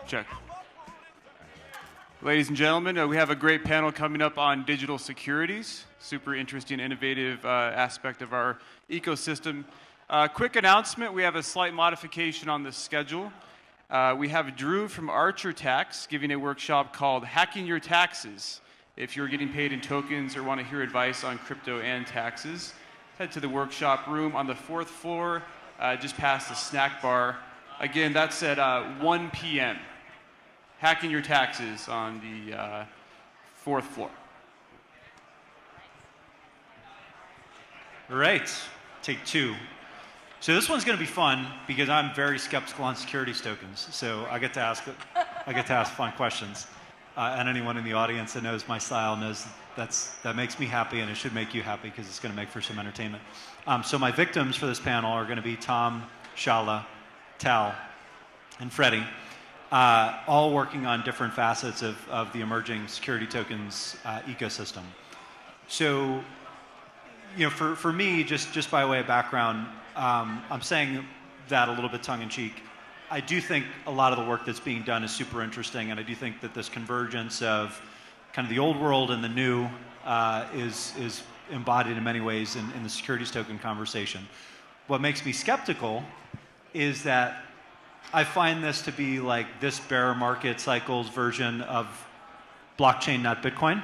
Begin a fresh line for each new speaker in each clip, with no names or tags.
Check. Ladies and gentlemen, we have a great panel coming up on digital securities. Super interesting, innovative aspect of our ecosystem. Quick announcement, we have a slight modification on the schedule. We have Drew from Archer Tax giving a workshop called Hacking Your Taxes. If you're getting paid in tokens or want to hear advice on crypto and taxes, head to the workshop room on the 4th floor, just past the snack bar. Again, that's at 1 p.m. Hacking Your Taxes on the 4th floor.
All right, take two. So this one's going to be fun because I'm very skeptical on securities tokens. So I get to ask fun questions. And anyone in the audience that knows my style knows that makes me happy, and it should make you happy because it's going to make for some entertainment. So my victims for this panel are going to be Tom, Shala, Tal, and Freddie, all working on different facets of the emerging security tokens ecosystem. So, you know, for me, just by way of background, I'm saying that a little bit tongue-in-cheek. I do think a lot of the work that's being done is super interesting, and I do think that this convergence of kind of the old world and the new is embodied in many ways in the securities token conversation. What makes me skeptical is that I find this to be like this bear market cycle's version of blockchain, not Bitcoin,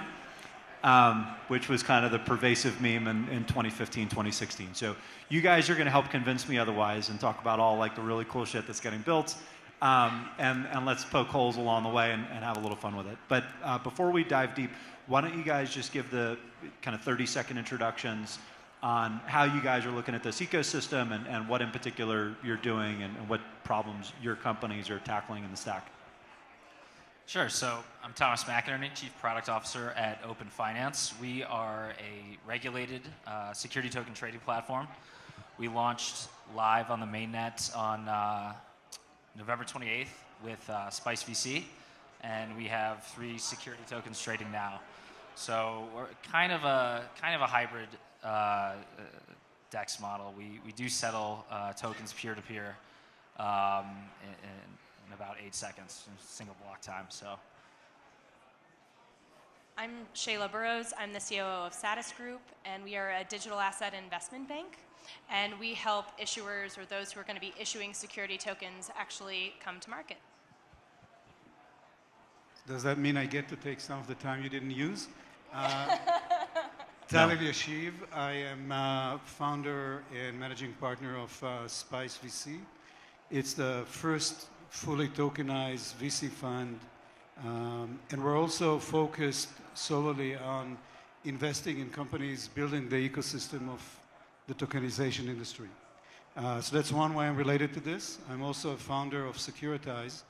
which was kind of the pervasive meme in 2015, 2016. So you guys are going to help convince me otherwise and talk about all like the really cool shit that's getting built. And let's poke holes along the way and have a little fun with it. But before we dive deep, why don't you guys just give the kind of 30-second introductions on how you guys are looking at this ecosystem and what in particular you're doing and what problems your companies are tackling in the stack.
Sure. So I'm Thomas McInerney, Chief Product Officer at Open Finance. We are a regulated security token trading platform. We launched live on the mainnet on November 28th with Spice VC, and we have 3 security tokens trading now. So we're kind of a hybrid DEX model. We do settle tokens peer-to-peer in about 8 seconds, in single block time. So,
I'm Shayla Burrows. I'm the COO of Satis Group, and we are a digital asset investment bank. And we help issuers or those who are going to be issuing security tokens actually come to market.
Does that mean I get to take some of the time you didn't use? Talib Yashiv. I am founder and managing partner of Spice VC. It's the first fully tokenized VC fund, and we're also focused solely on investing in companies building the ecosystem of the tokenization industry. So that's one way I'm related to this. I'm also a founder of Securities.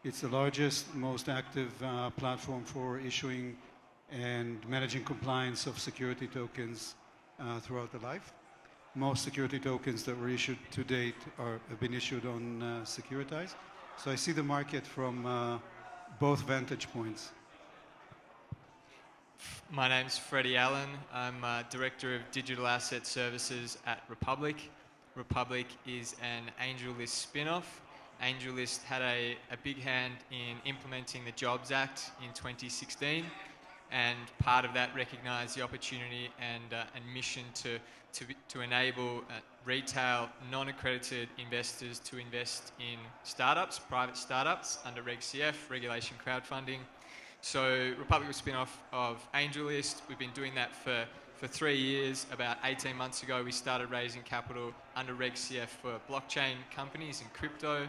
It's the largest, most active platform for issuing and managing compliance of security tokens throughout the life. Most security tokens that were issued to date have been issued on Securities. So I see the market from both vantage points.
My name's Freddie Allen. I'm Director of Digital Asset Services at Republic. Republic is an AngelList spin-off. AngelList had a big hand in implementing the Jobs Act in 2016, and part of that recognised the opportunity and mission to enable retail, non-accredited investors to invest in startups, private startups under Reg CF, regulation crowdfunding. So Republic was a spin-off of AngelList. We've been doing that for 3 years. About 18 months ago, we started raising capital under Reg CF for blockchain companies and crypto.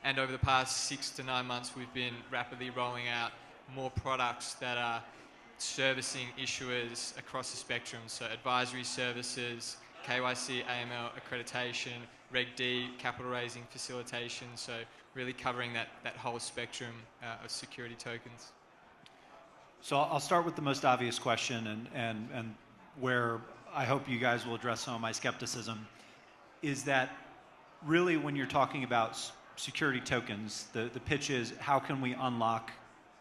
And over the past 6 to 9 months, we've been rapidly rolling out more products that are servicing issuers across the spectrum. So advisory services, KYC, AML accreditation, Reg D, capital raising facilitation. So really covering that whole spectrum of security tokens.
So I'll start with the most obvious question and where I hope you guys will address some of my skepticism, is that really when you're talking about security tokens, the pitch is how can we unlock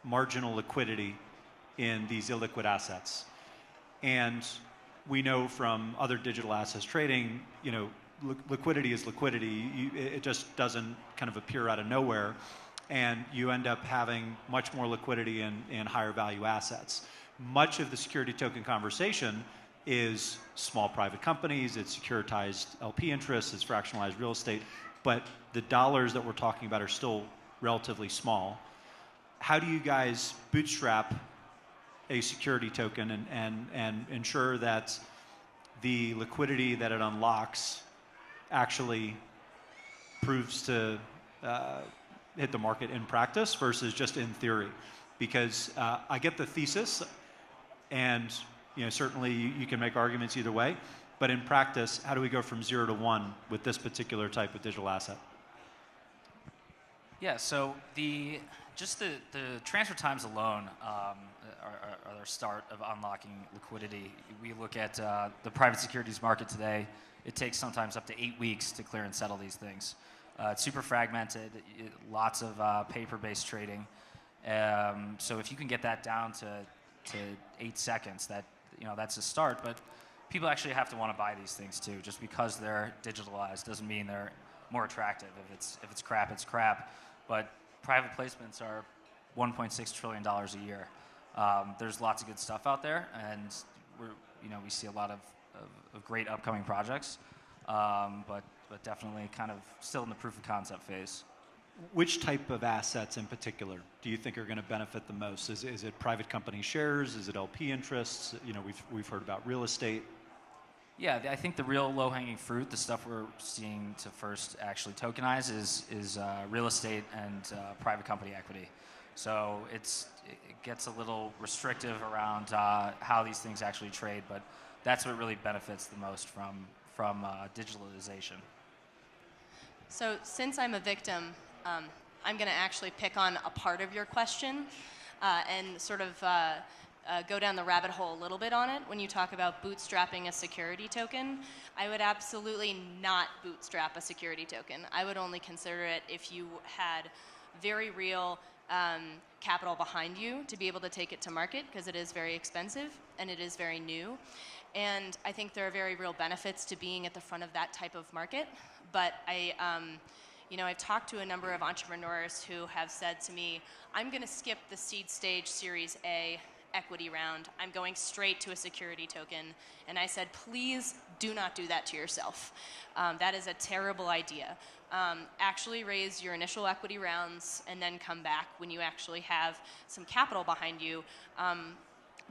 marginal liquidity in these illiquid assets? And we know from other digital assets trading, you know, liquidity is liquidity. It just doesn't kind of appear out of nowhere. and you end up having much more liquidity in higher value assets. Much of the security token conversation is small private companies, it's securitized LP interests, it's fractionalized real estate, but the dollars that we're talking about are still relatively small. How do you guys bootstrap a security token and ensure that the liquidity that it unlocks actually proves to hit the market in practice versus just in theory? Because I get the thesis, and certainly you can make arguments either way, but in practice, how do we go from 0 to 1 with this particular type of digital asset?
Yeah, so the transfer times alone are the start of unlocking liquidity. We look at the private securities market today. It takes sometimes up to 8 weeks to clear and settle these things. It's super fragmented, lots of paper-based trading. So if you can get that down to 8 seconds, that's a start. But people actually have to want to buy these things too. Just because they're digitalized doesn't mean they're more attractive. If it's crap, it's crap. But private placements are $1.6 trillion a year. There's lots of good stuff out there, and we see a lot of great upcoming projects, but definitely kind of still in the proof of concept phase.
Which type of assets in particular do you think are going to benefit the most? Is it private company shares? Is it LP interests? We've heard about real estate.
Yeah, I think the real low-hanging fruit, the stuff we're seeing to first actually tokenize, is real estate and private company equity. So it gets a little restrictive around how these things actually trade, but that's what really benefits the most from digitalization.
So since I'm a victim, I'm going to actually pick on a part of your question and sort of go down the rabbit hole a little bit on it. When you talk about bootstrapping a security token, I would absolutely not bootstrap a security token. I would only consider it if you had very real capital behind you to be able to take it to market, because it is very expensive and it is very new. And I think there are very real benefits to being at the front of that type of market. But I've talked to a number of entrepreneurs who have said to me, I'm going to skip the seed stage Series A equity round. I'm going straight to a security token. And I said, please do not do that to yourself. That is a terrible idea. Actually raise your initial equity rounds and then come back when you actually have some capital behind you.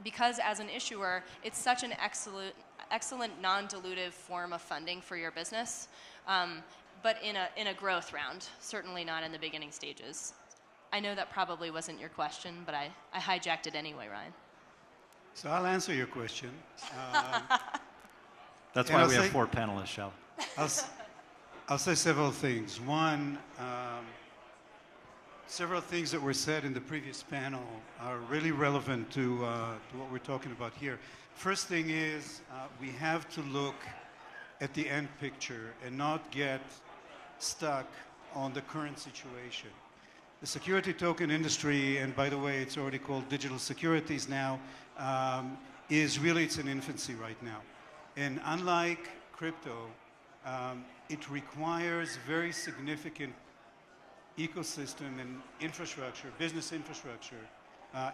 Because as an issuer, it's such an excellent non-dilutive form of funding for your business, but in a growth round, certainly not in the beginning stages. I know that probably wasn't your question, but I hijacked it anyway, Ryan.
So I'll answer your question.
That's why we have 4 panelists, Shell.
I'll say several things. One, several things that were said in the previous panel are really relevant to what we're talking about here. First thing is we have to look at the end picture and not get stuck on the current situation. The security token industry, and by the way, it's already called digital securities now, it's in infancy right now. And unlike crypto, it requires very significant ecosystem and infrastructure, business infrastructure,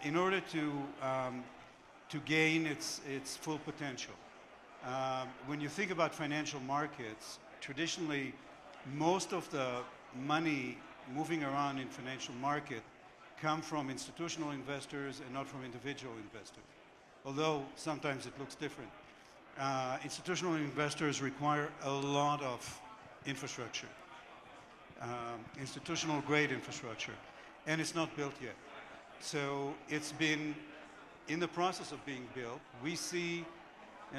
in order to gain its full potential. When you think about financial markets, traditionally, most of the money moving around in financial market come from institutional investors and not from individual investors, although sometimes it looks different. Institutional investors require a lot of infrastructure, institutional grade infrastructure, and it's not built yet. So it's been in the process of being built. We see,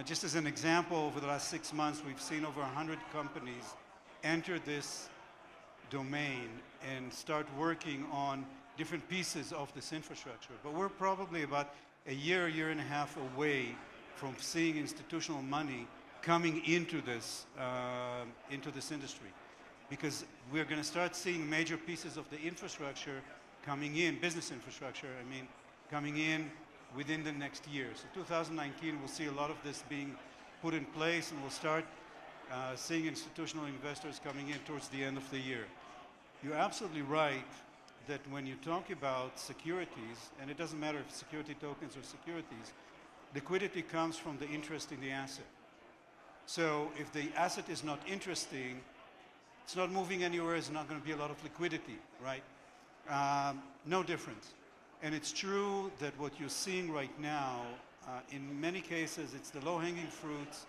just as an example, over the last 6 months, we've seen over 100 companies enter this domain and start working on different pieces of this infrastructure. But we're probably about a year and a half away from seeing institutional money coming into this industry, because we're going to start seeing major pieces of the infrastructure coming in, business infrastructure, coming in within the next year. So 2019, we'll see a lot of this being put in place, and we'll start seeing institutional investors coming in towards the end of the year. You're absolutely right that when you talk about securities, and it doesn't matter if security tokens or securities, liquidity comes from the interest in the asset. So if the asset is not interesting, it's not moving anywhere, there's not going to be a lot of liquidity, right? No difference. And it's true that what you're seeing right now, in many cases, it's the low-hanging fruits,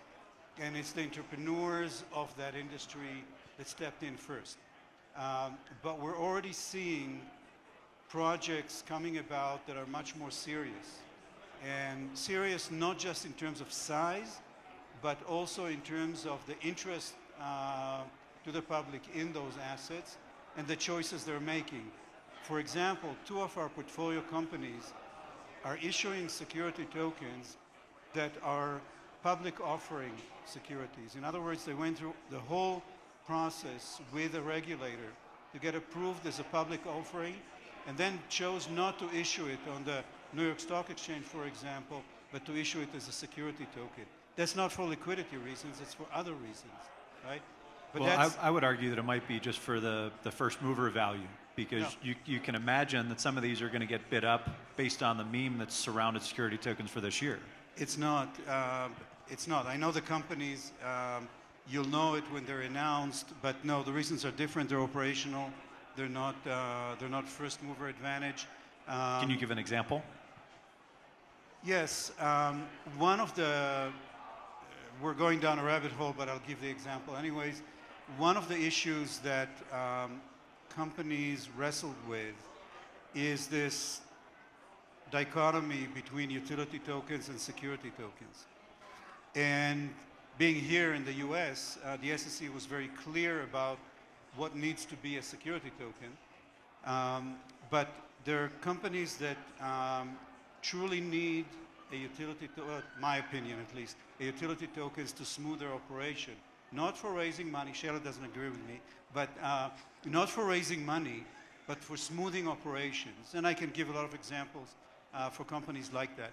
and it's the entrepreneurs of that industry that stepped in first. But we're already seeing projects coming about that are much more serious. And serious not just in terms of size, but also in terms of the interest to the public in those assets and the choices they're making. For example, 2 of our portfolio companies are issuing security tokens that are public offering securities. In other words, they went through the whole process with a regulator to get approved as a public offering, and then chose not to issue it on the New York Stock Exchange, for example, but to issue it as a security token. That's not for liquidity reasons, it's for other reasons, right? But
well, I would argue that it might be just for the first mover value, because you can imagine that some of these are going to get bid up based on the meme that's surrounded security tokens for this year.
It's not. It's not. I know the companies, you'll know it when they're announced, but no, the reasons are different. They're operational. They're not first mover advantage.
Can you give an example?
Yes. One of the, we're going down a rabbit hole, but I'll give the example anyways. One of the issues that companies wrestled with is this dichotomy between utility tokens and security tokens. And being here in the US, the SEC was very clear about what needs to be a security token. But there are companies that truly need a utility, my opinion at least, a utility tokens to smooth their operation. Not for raising money, Shayla doesn't agree with me, but not for raising money, but for smoothing operations. And I can give a lot of examples for companies like that.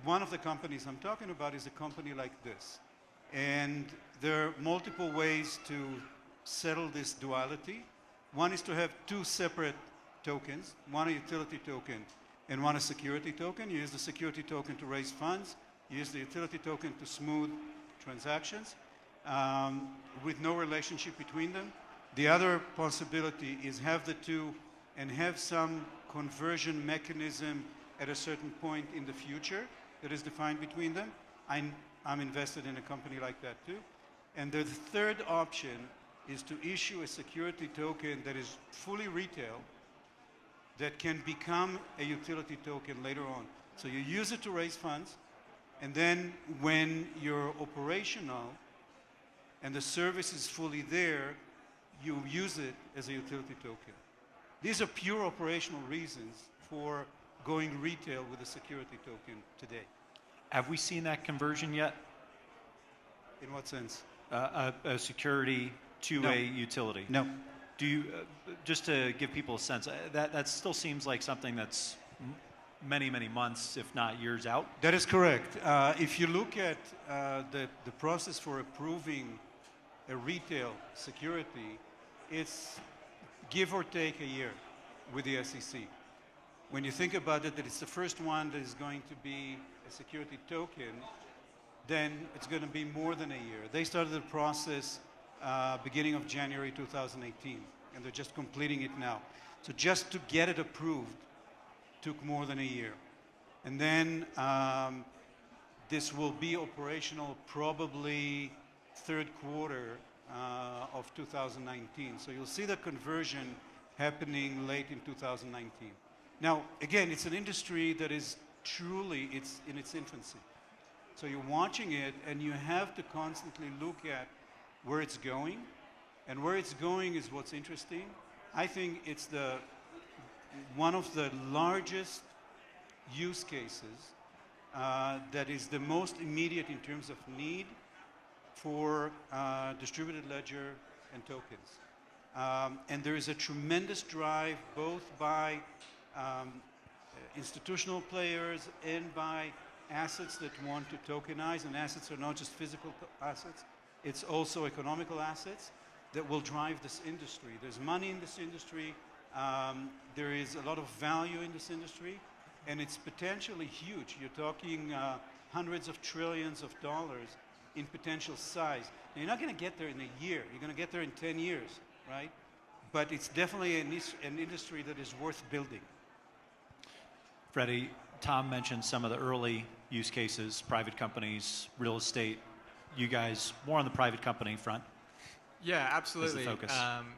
One of the companies I'm talking about is a company like this. And there are multiple ways to settle this duality. One is to have 2 separate tokens, one a utility token and one a security token. You use the security token to raise funds. You use the utility token to smooth transactions with no relationship between them. The other possibility is have the 2 and have some conversion mechanism at a certain point in the future that is defined between them. I'm invested in a company like that too. And the third option is to issue a security token that is fully retail that can become a utility token later on. So you use it to raise funds, and then when you're operational and the service is fully there, you use it as a utility token. These are pure operational reasons for going retail with a security token today.
Have we seen that conversion yet?
In what sense?
A security to a utility?
No.
Do you, just to give people a sense, that still seems like something that's many, many months, if not years out?
That is correct. If you look at the process for approving a retail security, it's give or take a year with the SEC. When you think about it, that it's the first one that is going to be a security token, then it's going to be more than a year. They started the process beginning of January 2018, and they're just completing it now. So just to get it approved took more than a year. And then this will be operational probably third quarter of 2019. So you'll see the conversion happening late in 2019. Now, again, it's an industry that is truly, it's in its infancy. So you're watching it, and you have to constantly look at where it's going, and where it's going is what's interesting. I think it's one of the largest use cases that is the most immediate in terms of need for distributed ledger and tokens. And there is a tremendous drive both by institutional players and by assets that want to tokenize, and assets are not just physical assets, it's also economical assets that will drive this industry. There's money in this industry, There is a lot of value in this industry, and it's potentially huge. You're talking hundreds of trillions of dollars in potential size. Now, you're not going to get there in a year. You're going to get there in 10 years, right? But it's definitely an industry that is worth building.
Freddie, Tom mentioned some of the early use cases, private companies, real estate. You guys more on the private company front.
Yeah, absolutely.
Is the focus.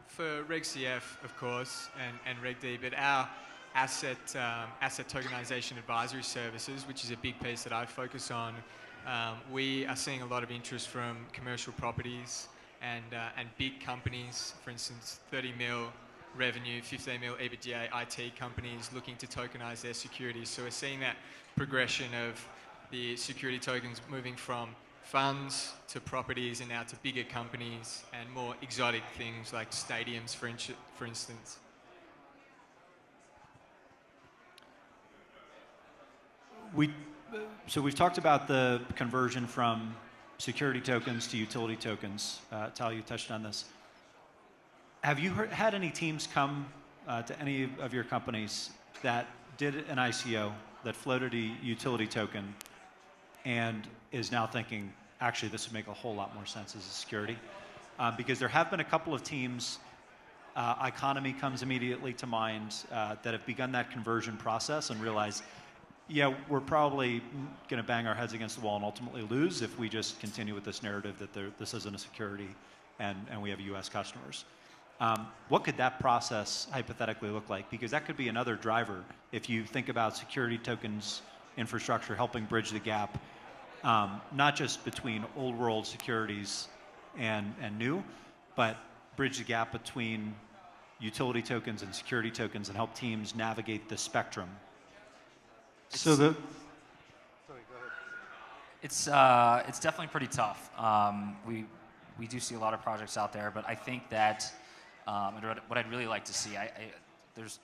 For Reg CF, of course, and Reg D, but our asset tokenization advisory services, which is a big piece that I focus on, we are seeing a lot of interest from commercial properties and big companies, for instance, 30 mil revenue, 15 mil EBITDA IT companies looking to tokenize their securities. So we're seeing that progression of the security tokens moving from funds to properties and now to bigger companies and more exotic things like stadiums, for instance.
So we've talked about the conversion from security tokens to utility tokens. Tal, you touched on this. Have you had any teams come to any of your companies that did an ICO that floated a utility token and is now thinking, actually, this would make a whole lot more sense as a security? Because there have been a couple of teams, Economy comes immediately to mind, that have begun that conversion process and realized, yeah, we're probably going to bang our heads against the wall and ultimately lose if we just continue with this narrative that this isn't a security and we have US customers. What could that process hypothetically look like? Because that could be another driver if you think about security tokens infrastructure helping bridge the gap, not just between old world securities and new, but bridge the gap between utility tokens and security tokens and help teams navigate the spectrum.
So the... Sorry, go ahead.
It's definitely pretty tough. We do see a lot of projects out there, but I think that what I'd really like to see, there's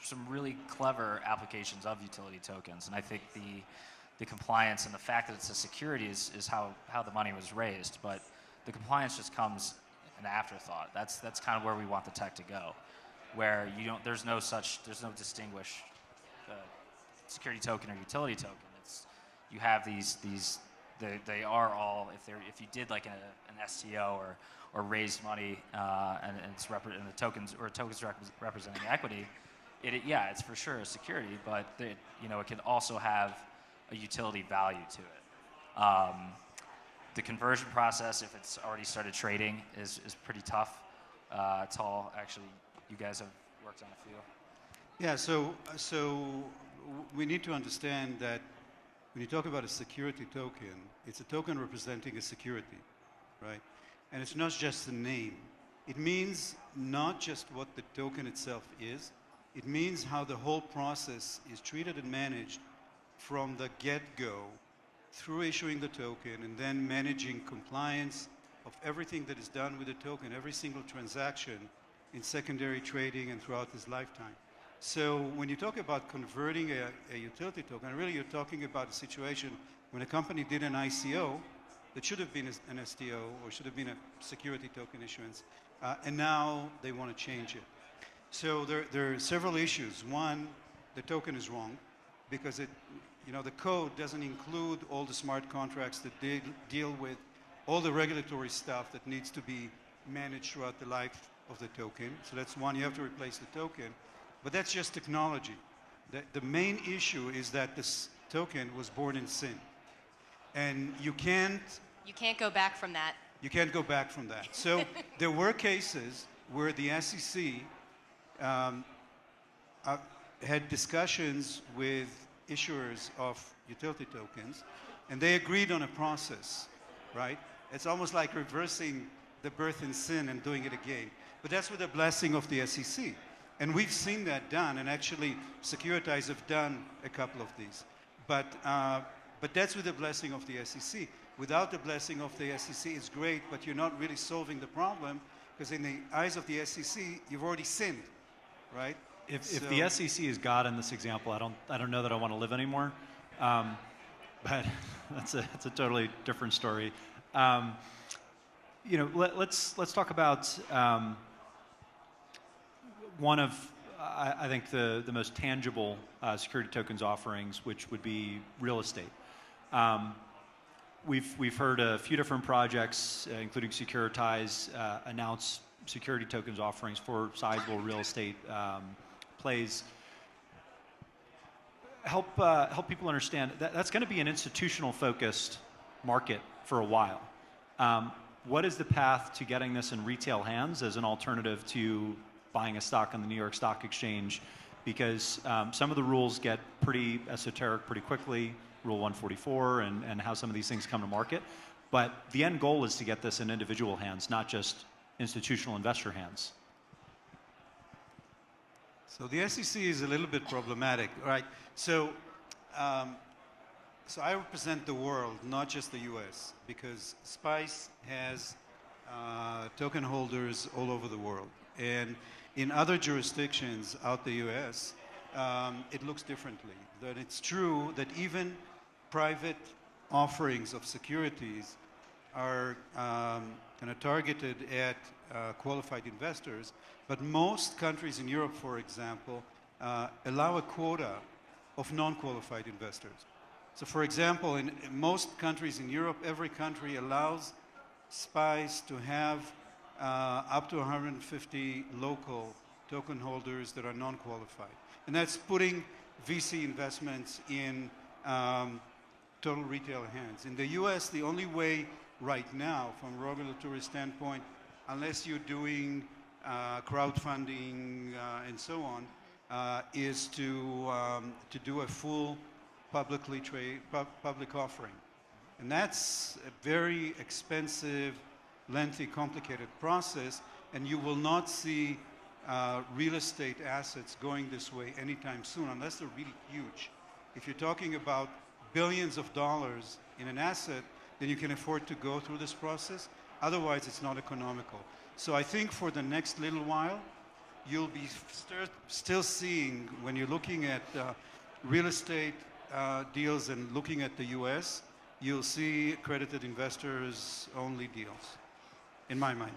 some really clever applications of utility tokens, and I think the compliance and the fact that it's a security is how the money was raised, but the compliance just comes an afterthought. That's kind of where we want the tech to go, where there's no distinguish security token or utility token. You have these they are all, if you did like an STO or raised money and the tokens representing equity, it's for sure a security, but it can also have a utility value to it. The conversion process, if it's already started trading, is pretty tough. Tal, actually, you guys have worked on a few.
Yeah, so we need to understand that when you talk about a security token, it's a token representing a security, right? And it's not just a name. It means not just what the token itself is, it means how the whole process is treated and managed from the get-go through issuing the token and then managing compliance of everything that is done with the token, every single transaction in secondary trading and throughout its lifetime. So when you talk about converting a utility token, really you're talking about a situation when a company did an ICO that should have been an STO or should have been a security token issuance, and now they want to change it. So there are several issues. One, the token is wrong because the code doesn't include all the smart contracts that deal with all the regulatory stuff that needs to be managed throughout the life of the token. So that's one, you have to replace the token. But that's just technology. The main issue is that this token was born in sin. And you can't
go back from that.
You can't go back from that. So there were cases where the SEC had discussions with issuers of utility tokens, and they agreed on a process, right? It's almost like reversing the birth in sin and doing it again. But that's with the blessing of the SEC. And we've seen that done, and actually Securities have done a couple of these. But that's with the blessing of the SEC. Without the blessing of the SEC, it's great, but you're not really solving the problem, because in the eyes of the SEC, you've already sinned, right?
If the SEC is God in this example, I don't know that I want to live anymore. But that's a totally different story. Let's talk about one of I think the most tangible security tokens offerings, which would be real estate. We've heard a few different projects, including Securities, announce security tokens offerings for sizable real estate plays. Help people understand that's going to be an institutional focused market for a while. What is the path to getting this in retail hands as an alternative to buying a stock on the New York Stock Exchange? Because some of the rules get pretty esoteric pretty quickly, Rule 144 and how some of these things come to market. But the end goal is to get this in individual hands, not just institutional investor hands.
So the SEC is a little bit problematic, right? So I represent the world, not just the US, because SPICE has token holders all over the world. And in other jurisdictions out the US, it looks differently. That it's true that even private offerings of securities are kind of targeted at qualified investors, but most countries in Europe, for example, allow a quota of non-qualified investors. So for example, in most countries in Europe, every country allows SPICE to have up to 150 local token holders that are non-qualified. And that's putting VC investments in total retail hands. In the US, the only way right now, from a regulatory standpoint, unless you're doing crowdfunding and so on, is to do a full public offering. And that's a very expensive, lengthy, complicated process, and you will not see real estate assets going this way anytime soon, unless they're really huge. If you're talking about billions of dollars in an asset, then you can afford to go through this process. Otherwise, it's not economical. So I think for the next little while, you'll be still seeing, when you're looking at real estate deals and looking at the US, you'll see accredited investors only deals, in my mind.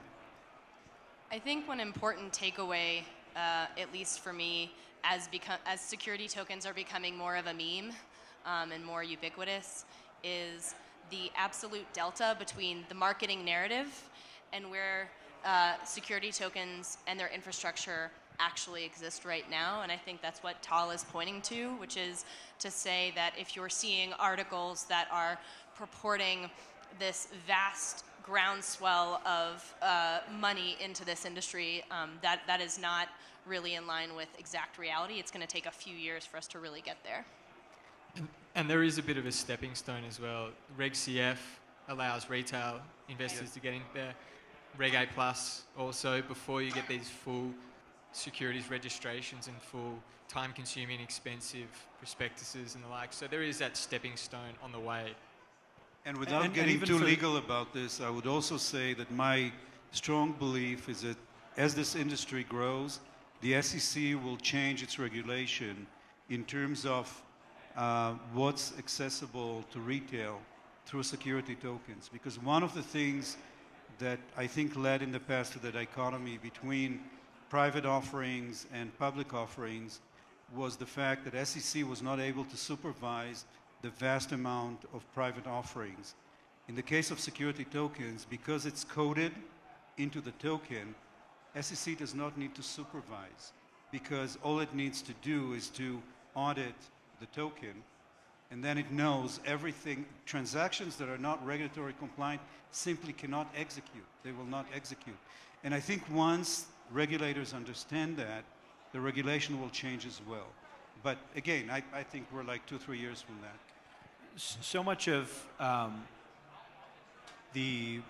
I think one important takeaway, at least for me, as security tokens are becoming more of a meme and more ubiquitous, is the absolute delta between the marketing narrative and where security tokens and their infrastructure actually exist right now. And I think that's what Tal is pointing to, which is to say that if you're seeing articles that are purporting this vast groundswell of money into this industry, that is not really in line with exact reality. It's going to take a few years for us to really get there.
And there is a bit of a stepping stone as well. Reg CF allows retail investors to get in there. Reg A Plus also, before you get these full securities registrations and full time-consuming, expensive prospectuses and the like. So there is that stepping stone on the way.
And without getting too legal about this, I would also say that my strong belief is that as this industry grows, the SEC will change its regulation in terms of what's accessible to retail through security tokens. Because one of the things that I think led in the past to the dichotomy between private offerings and public offerings was the fact that SEC was not able to supervise the vast amount of private offerings. In the case of security tokens, because it's coded into the token, SEC does not need to supervise, because all it needs to do is to audit the token, and then it knows everything. Transactions that are not regulatory compliant simply cannot execute. They will not execute. And I think once regulators understand that, the regulation will change as well. But again, I think we're like 2-3 years from that.
So much of the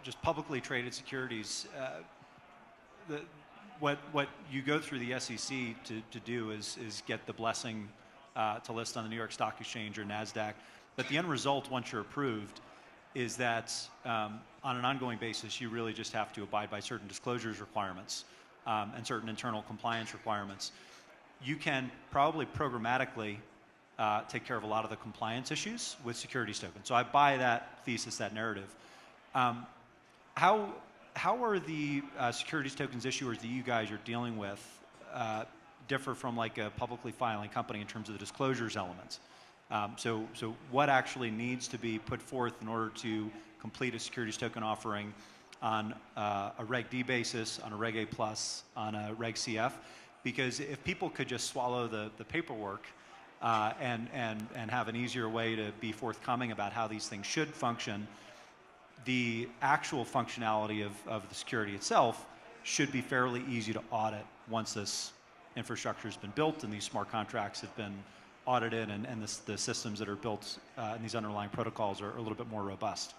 just publicly traded securities, what you go through the SEC to do is get the blessing to list on the New York Stock Exchange or NASDAQ. But the end result, once you're approved, is that on an ongoing basis, you really just have to abide by certain disclosures requirements and certain internal compliance requirements. You can probably programmatically take care of a lot of the compliance issues with securities tokens. So I buy that thesis, that narrative. How are the securities tokens issuers that you guys are dealing with differ from like a publicly filing company in terms of the disclosures elements. So what actually needs to be put forth in order to complete a securities token offering on a Reg D basis, on a Reg A plus, on a Reg CF? Because if people could just swallow the paperwork and have an easier way to be forthcoming about how these things should function, the actual functionality of the security itself should be fairly easy to audit once this infrastructure has been built and these smart contracts have been audited and the systems that are built in these underlying protocols are a little bit more robust.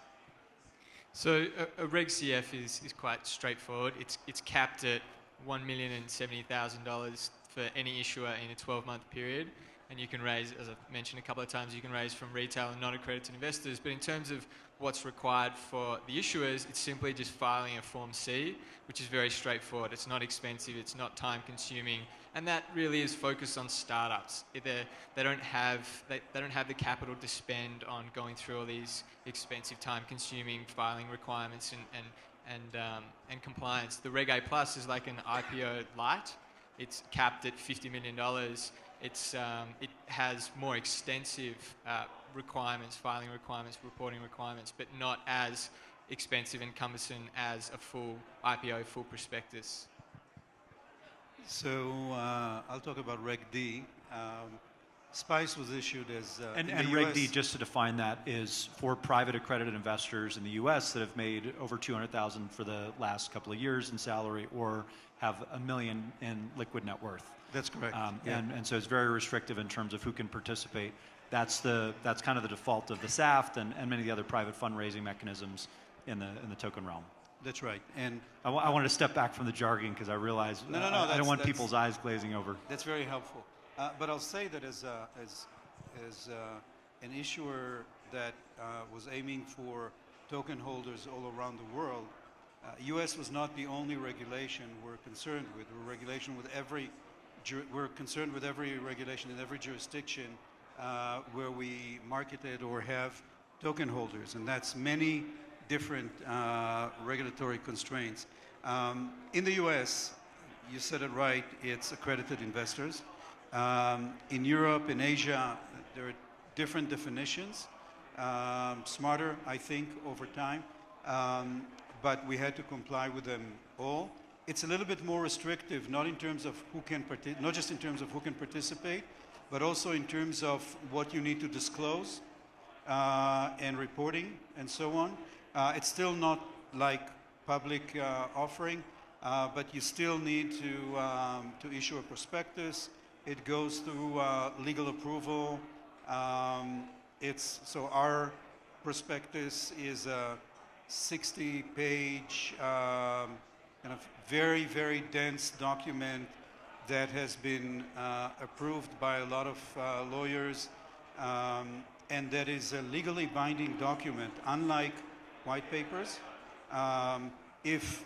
So a Reg CF is quite straightforward. It's capped at $1,070,000 for any issuer in a 12-month period. And you can raise, as I've mentioned a couple of times, you can raise from retail and non-accredited investors. But in terms of what's required for the issuers, it's simply just filing a Form C, which is very straightforward. It's not expensive, it's not time-consuming, and that really is focused on startups. They don't have the capital to spend on going through all these expensive, time-consuming filing requirements and compliance. The Reg A Plus is like an IPO light. It's capped at $50 million. It has more extensive requirements, filing requirements, reporting requirements, but not as expensive and cumbersome as a full IPO, full prospectus.
So I'll talk about Reg D. SPICE was issued as
And
in the
Reg
US,
D, just to define that, is for private accredited investors in the U.S. that have made over $200,000 for the last couple of years in salary or have $1 million in liquid net worth.
That's correct.
Yeah. And so it's very restrictive in terms of who can participate. That's kind of the default of the SAFT and many of the other private fundraising mechanisms in the token realm.
That's right. And
I wanted to step back from the jargon because I realized I don't want people's eyes glazing over.
That's very helpful. But I'll say that as an issuer that was aiming for token holders all around the world, U.S. was not the only regulation we're concerned with. We're concerned with every regulation in every jurisdiction where we marketed or have token holders, and that's many different regulatory constraints. In the U.S., you said it right, it's accredited investors. In Europe, in Asia, there are different definitions, smarter, I think, over time, but we had to comply with them all. It's a little bit more restrictive, not just in terms of who can participate, but also in terms of what you need to disclose and reporting and so on. It's still not like public offering, but you still need to issue a prospectus. It goes through legal approval. So our prospectus is a 60-page kind of very, very dense document that has been approved by a lot of lawyers, and that is a legally binding document, unlike white papers. If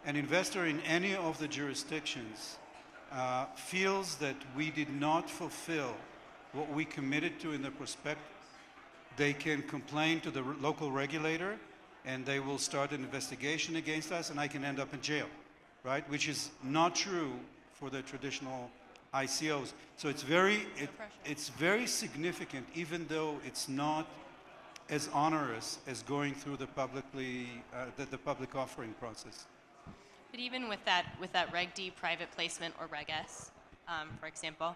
an investor in any of the jurisdictions feels that we did not fulfill what we committed to in the prospectus, they can complain to the local regulator, and they will start an investigation against us, and I can end up in jail, right? Which is not true for the traditional ICOs. So it's very significant, even though it's not as onerous as going through the public offering process.
But even with that Reg D private placement or Reg S, for example,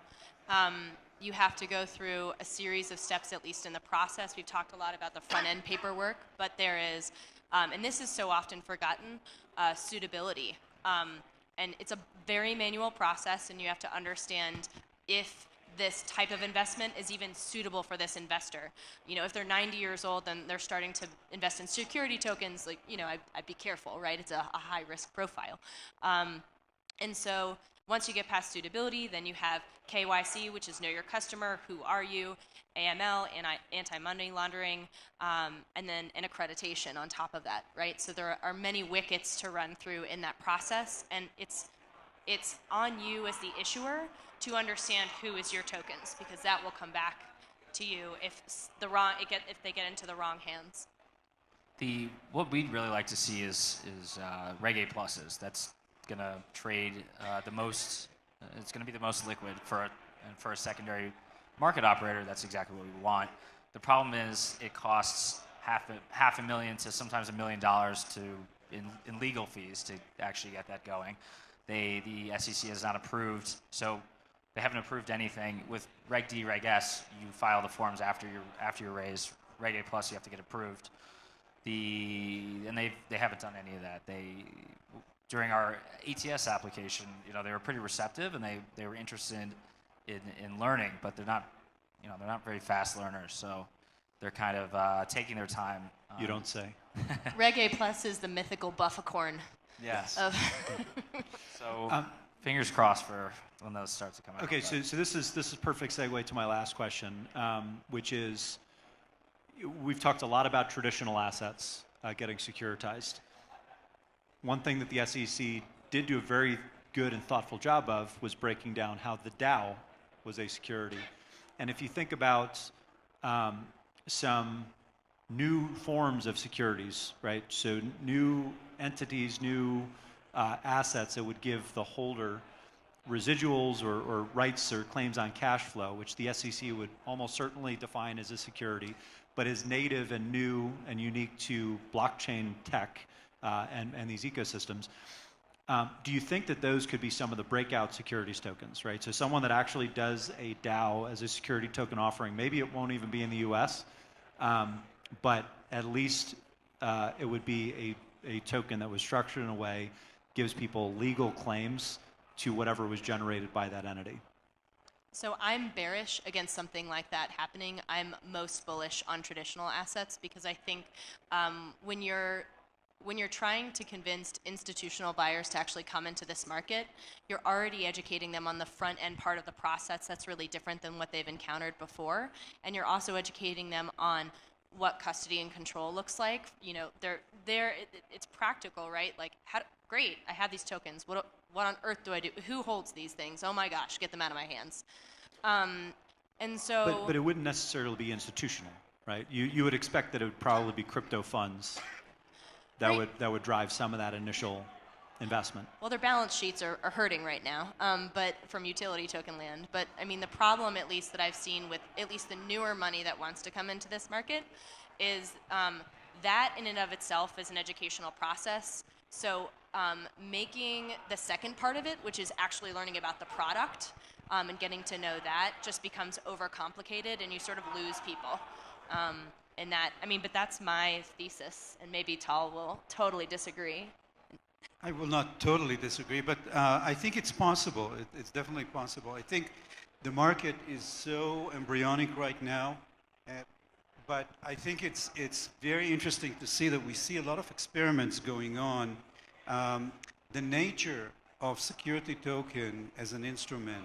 you have to go through a series of steps, at least in the process. We've talked a lot about the front-end paperwork, but there is, and this is so often forgotten, suitability. And it's a very manual process, and you have to understand if this type of investment is even suitable for this investor. You know, if they're 90 years old and they're starting to invest in security tokens, like, you know, I'd be careful, right? It's a high-risk profile. And so once you get past suitability, then you have KYC, which is know your customer, who are you, AML, anti-money laundering, and then an accreditation on top of that, right? So there are many wickets to run through in that process, and it's on you as the issuer to understand who is your tokens, because that will come back to you if they get into the wrong hands.
What we'd really like to see is Reg A pluses. That's going to trade the most It's going to be the most liquid for a secondary market operator. That's exactly what we want. The problem is it costs half a million to sometimes $1 million in legal fees to actually get that going. The SEC has not approved, so they haven't approved anything. With Reg D, Reg S, you file the forms after your raise. Reg A plus, you have to get approved. And they haven't done any of that. During our ATS application, they were pretty receptive and they were interested in learning, but they're not very fast learners. So they're kind of taking their time.
You don't say.
Reg A Plus is the mythical bufficorn.
Yes.
Of
So fingers crossed for when those start to come out.
Okay, so this is perfect segue to my last question, which is, we've talked a lot about traditional assets getting securitized. One thing that the SEC did do a very good and thoughtful job of was breaking down how the DAO was a security. And if you think about some new forms of securities, right? So new entities, new assets that would give the holder residuals or rights or claims on cash flow, which the SEC would almost certainly define as a security, but is native and new and unique to blockchain tech and these ecosystems. Do you think that those could be some of the breakout securities tokens, right? So someone that actually does a DAO as a security token offering, maybe it won't even be in the US, but at least it would be a token that was structured in a way, gives people legal claims to whatever was generated by that entity.
So I'm bearish against something like that happening. I'm most bullish on traditional assets because I think when you're trying to convince institutional buyers to actually come into this market, you're already educating them on the front end part of the process that's really different than what they've encountered before. And you're also educating them on what custody and control looks like. It's practical, right? Like, great, I have these tokens. What on earth do I do? Who holds these things? Oh my gosh, get them out of my hands. And so.
But it wouldn't necessarily be institutional, right? You would expect that it would probably be crypto funds that would drive some of that initial investment.
Well, their balance sheets are hurting right now, but from utility token land. But I mean, the problem, at least that I've seen with at least the newer money that wants to come into this market, is that in and of itself is an educational process. So making the second part of it, which is actually learning about the product and getting to know that, just becomes overcomplicated, and you sort of lose people. But that's my thesis, and maybe Tal will totally disagree.
I will not totally disagree, but I think it's possible. It's definitely possible. I think the market is so embryonic right now, but I think it's very interesting to see that we see a lot of experiments going on. The nature of security token as an instrument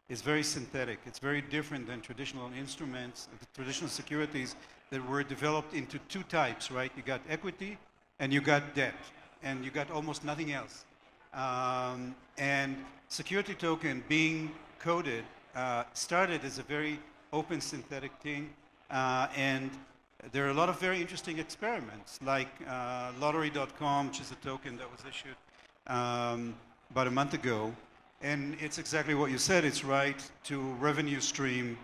is very synthetic. It's very different than traditional instruments, traditional securities that were developed into two types, right? You got equity and you got debt, and you got almost nothing else. And security token being coded started as a very open synthetic thing, and there are a lot of very interesting experiments, like lottery.com, which is a token that was issued about a month ago, and it's exactly what you said. It's right to revenue stream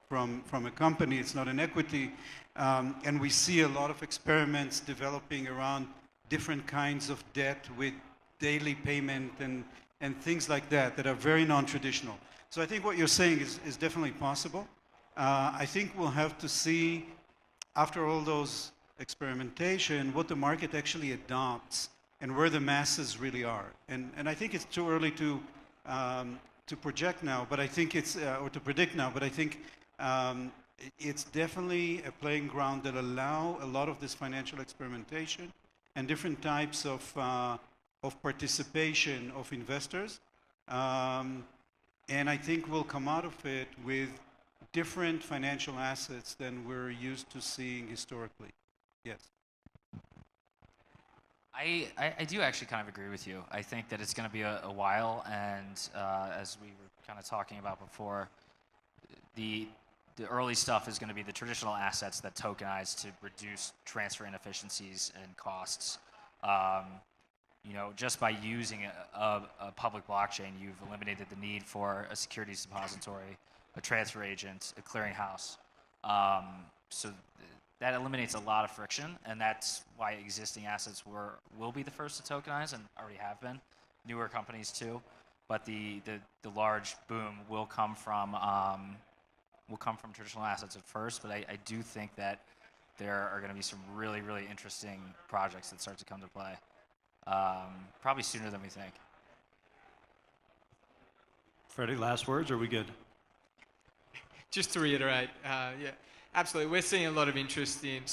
from a company. It's not an equity. And we see a lot of experiments developing around different kinds of debt with daily payment and things like that are very non-traditional. So I think what you're saying is definitely possible. I think we'll have to see, after all those experimentation, what the market actually adopts and where the masses really are. And I think it's too early to project now, but I think it's, or to predict now, but I think it's definitely a playing ground that allow a lot of this financial experimentation and different types of participation of investors. And I think we'll come out of it with different financial assets than we're used to seeing historically. Yes.
I do actually kind of agree with you. I think that it's going to be a while, and as we were kind of talking about before, the early stuff is going to be the traditional assets that tokenize to reduce transfer inefficiencies and costs. just by using a public blockchain, you've eliminated the need for a securities depository, a transfer agent, a clearinghouse. So that eliminates a lot of friction, and that's why existing assets will be the first to tokenize, and already have been. Newer companies too, but the large boom will come from traditional assets at first. But I do think that there are going to be some really, really interesting projects that start to come to play, probably sooner than we think.
Freddie, last words, or are we good?
Just to reiterate, yeah, absolutely. We're seeing a lot of interest in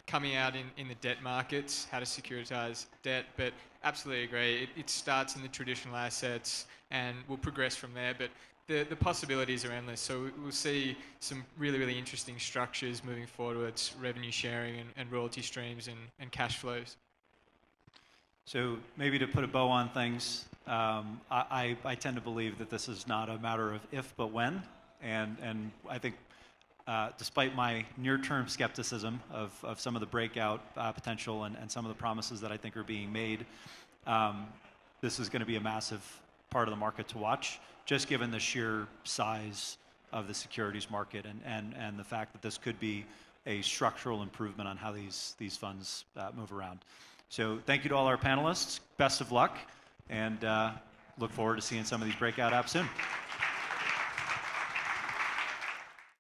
coming out in the debt markets, how to securitize debt, but absolutely agree. It starts in the traditional assets and will progress from there, but the possibilities are endless. So we'll see some really, really interesting structures moving forwards, revenue sharing and royalty streams and cash flows.
So maybe to put a bow on things, I tend to believe that this is not a matter of if but when, and I think despite my near-term skepticism of some of the breakout potential and some of the promises that I think are being made, this is going to be a massive part of the market to watch, just given the sheer size of the securities market and the fact that this could be a structural improvement on how these funds move around. So thank you to all our panelists. Best of luck, and look forward to seeing some of these breakout apps soon.